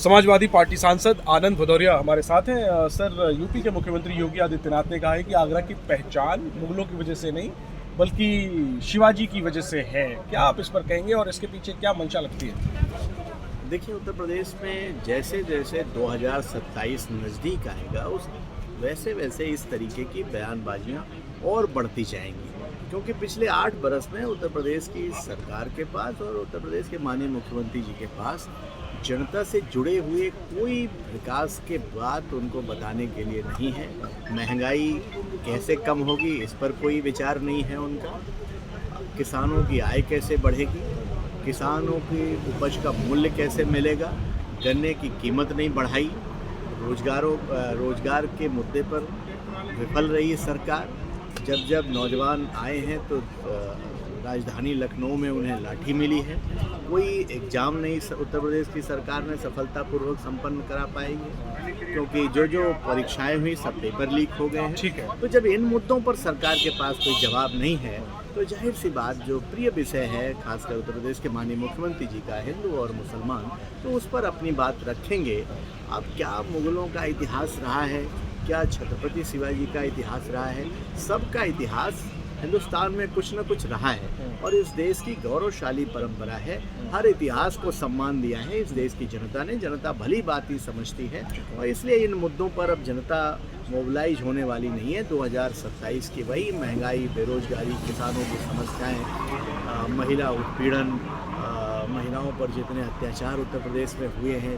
Samajwadi party सांसद आनंद भदौरिया हमारे साथ हैं। सर, यूपी के मुख्यमंत्री योगी आदित्यनाथ ने कहा है कि आगरा की पहचान मुगलों की वजह से नहीं बल्कि शिवाजी की वजह से है। क्या आप इस पर कहेंगे और इसके पीछे क्या मंशा लगती है? देखिए, उत्तर प्रदेश में जैसे जैसे 2027 नज़दीक आएगा उस वैसे वैसे इस तरीके की बयानबाजियां और बढ़ती जाएंगी, क्योंकि पिछले 8 बरस में उत्तर प्रदेश की सरकार के पास और उत्तर प्रदेश के माननीय मुख्यमंत्री जी के पास जनता से जुड़े हुए कोई विकास के बात उनको बताने के लिए नहीं है। महंगाई कैसे कम होगी इस पर कोई विचार नहीं है उनका। किसानों की आय कैसे बढ़ेगी, किसानों की उपज का मूल्य कैसे मिलेगा, गन्ने की कीमत नहीं बढ़ाई, रोजगार के मुद्दे पर विफल रही सरकार। जब नौजवान आए हैं तो राजधानी लखनऊ में उन्हें लाठी मिली है। कोई एग्ज़ाम नहीं उत्तर प्रदेश की सरकार ने सफलतापूर्वक संपन्न करा पाएगी, क्योंकि जो परीक्षाएं हुई सब पेपर लीक हो गए हैं। ठीक है। तो जब इन मुद्दों पर सरकार के पास कोई जवाब नहीं है तो जाहिर सी बात जो प्रिय विषय है खासकर उत्तर प्रदेश के माननीय मुख्यमंत्री जी का, हिंदू और मुसलमान, तो उस पर अपनी बात रखेंगे। अब क्या मुगलों का इतिहास रहा है, क्या छत्रपति शिवाजी का इतिहास रहा है? सबका इतिहास हिंदुस्तान में कुछ न कुछ रहा है और इस देश की गौरवशाली परंपरा है। हर इतिहास को सम्मान दिया है इस देश की जनता ने। जनता भली बात ही समझती है और इसलिए इन मुद्दों पर अब जनता मोबिलाइज होने वाली नहीं है। 2027 की वही महंगाई, बेरोजगारी, किसानों की समस्याएं, महिला उत्पीड़न, महिलाओं पर जितने अत्याचार उत्तर प्रदेश में हुए हैं,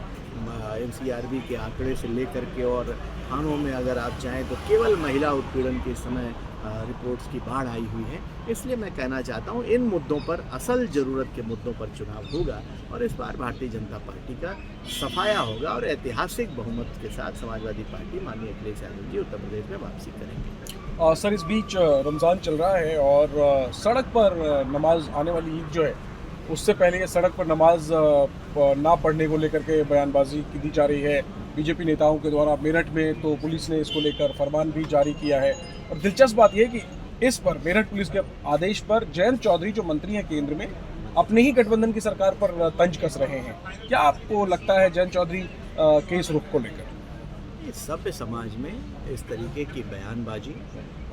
NCRB के आंकड़े से लेकर के, और थानों में अगर आप चाहें तो केवल महिला उत्पीड़न के समय रिपोर्ट्स की बाढ़ आई हुई है। इसलिए मैं कहना चाहता हूँ इन मुद्दों पर, असल ज़रूरत के मुद्दों पर चुनाव होगा और इस बार भारतीय जनता पार्टी का सफाया होगा और ऐतिहासिक बहुमत के साथ समाजवादी पार्टी माननीय अखिलेश यादव जी उत्तर प्रदेश में वापसी करेंगे। सर, इस बीच रमज़ान चल रहा है और सड़क पर नमाज आने वाली ईद जो है उससे पहले ये सड़क पर नमाज ना पढ़ने को लेकर के बयानबाजी की दी जा रही है बीजेपी नेताओं के द्वारा। मेरठ में तो पुलिस ने इसको लेकर फरमान भी जारी किया है और दिलचस्प बात यह है कि इस पर मेरठ पुलिस के आदेश पर जयंत चौधरी जो मंत्री हैं केंद्र में, अपने ही गठबंधन की सरकार पर तंज कस रहे हैं। क्या आपको लगता है जयंत चौधरी के इस रुख को लेकर? इस सभ्य समाज में इस तरीके की बयानबाजी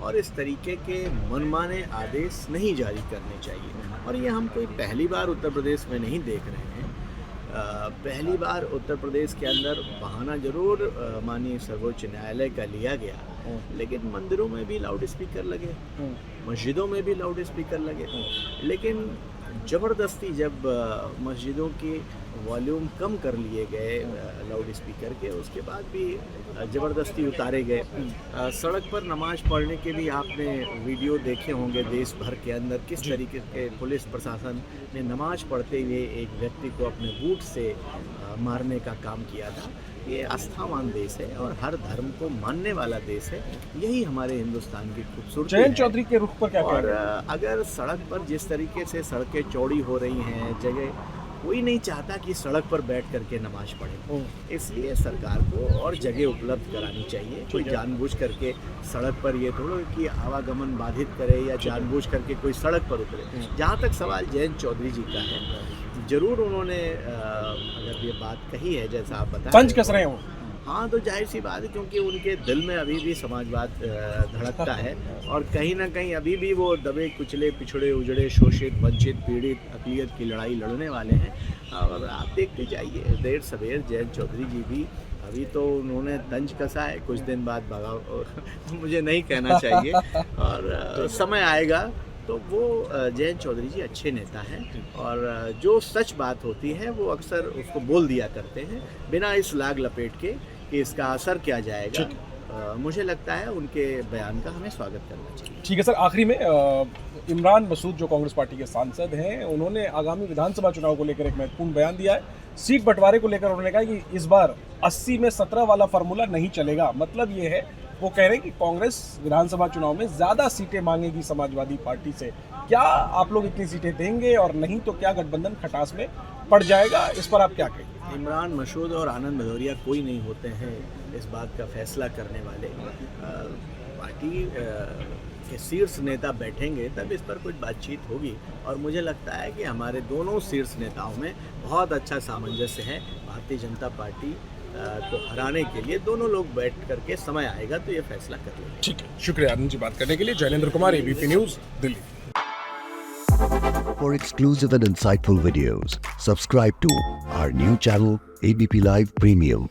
और इस तरीके के मनमाने आदेश नहीं जारी करने चाहिए और ये हम कोई पहली बार उत्तर प्रदेश में नहीं देख रहे हैं। पहली बार उत्तर प्रदेश के अंदर बहाना जरूर माननीय सर्वोच्च न्यायालय का लिया गया, लेकिन मंदिरों में भी लाउड स्पीकर लगे, मस्जिदों में भी लाउड स्पीकर लगे, लेकिन ज़बरदस्ती जब मस्जिदों की वॉल्यूम कम कर लिए गए लाउड स्पीकर के, उसके बाद भी ज़बरदस्ती उतारे गए। सड़क पर नमाज पढ़ने के भी आपने वीडियो देखे होंगे देश भर के अंदर, किस तरीके के पुलिस प्रशासन ने नमाज पढ़ते हुए एक व्यक्ति को अपने बूट से मारने का काम किया था। ये आस्थावान देश है और हर धर्म को मानने वाला देश है। यही हमारे हिंदुस्तान की खूबसूरती है। जयंत चौधरी के रुख पर क्या और कहेंगे? अगर सड़क पर जिस तरीके से सड़कें चौड़ी हो रही हैं, जगह कोई नहीं चाहता कि सड़क पर बैठ करके नमाज पढ़े, इसलिए सरकार को और जगह उपलब्ध करानी चाहिए। कोई जानबूझ करके सड़क पर ये थोड़ा कि आवागमन बाधित करे या जानबूझ करके कोई सड़क पर उतरे। जहाँ तक सवाल जयंत चौधरी जी का है, जरूर उन्होंने अगर ये बात कही है जैसा आप बता तंज कस रहे हो, हाँ, तो जाहिर सी बात है, क्योंकि उनके दिल में अभी भी समाजवाद धड़कता है और कहीं ना कहीं अभी भी वो दबे कुचले, पिछड़े उजड़े, शोषित, वंचित, पीड़ित अक़लियत की लड़ाई लड़ने वाले हैं। और आप देखते जाइए, देर सवेर जयंत चौधरी जी भी अभी तो उन्होंने तंज कसा है, कुछ दिन बाद भगा मुझे नहीं कहना चाहिए और समय आएगा तो वो जयंत चौधरी जी अच्छे नेता हैं और जो सच बात होती है वो अक्सर उसको बोल दिया करते हैं बिना इस लाग लपेट के कि इसका असर क्या जाएगा। मुझे लगता है उनके बयान का हमें स्वागत करना चाहिए। ठीक है सर, आखिरी में इमरान मसूद जो कांग्रेस पार्टी के सांसद हैं, उन्होंने आगामी विधानसभा चुनाव को लेकर एक महत्वपूर्ण बयान दिया है। सीट बंटवारे को लेकर उन्होंने कहा कि इस बार 80 में 17 वाला फार्मूला नहीं चलेगा। मतलब ये है, वो कह रहे हैं कि कांग्रेस विधानसभा चुनाव में ज़्यादा सीटें मांगेगी समाजवादी पार्टी से। क्या आप लोग इतनी सीटें देंगे और नहीं तो क्या गठबंधन खटास में पड़ जाएगा? इस पर आप क्या कहेंगे? इमरान मसूद और आनंद भदौरिया कोई नहीं होते हैं इस बात का फैसला करने वाले। पार्टी के शीर्ष नेता बैठेंगे तब इस पर कुछ बातचीत होगी और मुझे लगता है कि हमारे दोनों शीर्ष नेताओं में बहुत अच्छा सामंजस्य है। भारतीय जनता पार्टी को हराने के लिए दोनों लोग बैठ करके समय आएगा तो ये फैसला कर लेंगे। ठीक है, शुक्रिया आनंद जी बात करने के लिए। Jailendra Kumar, ABP news, Delhi. For exclusive and insightful videos, subscribe to our new channel ABP Live Premium.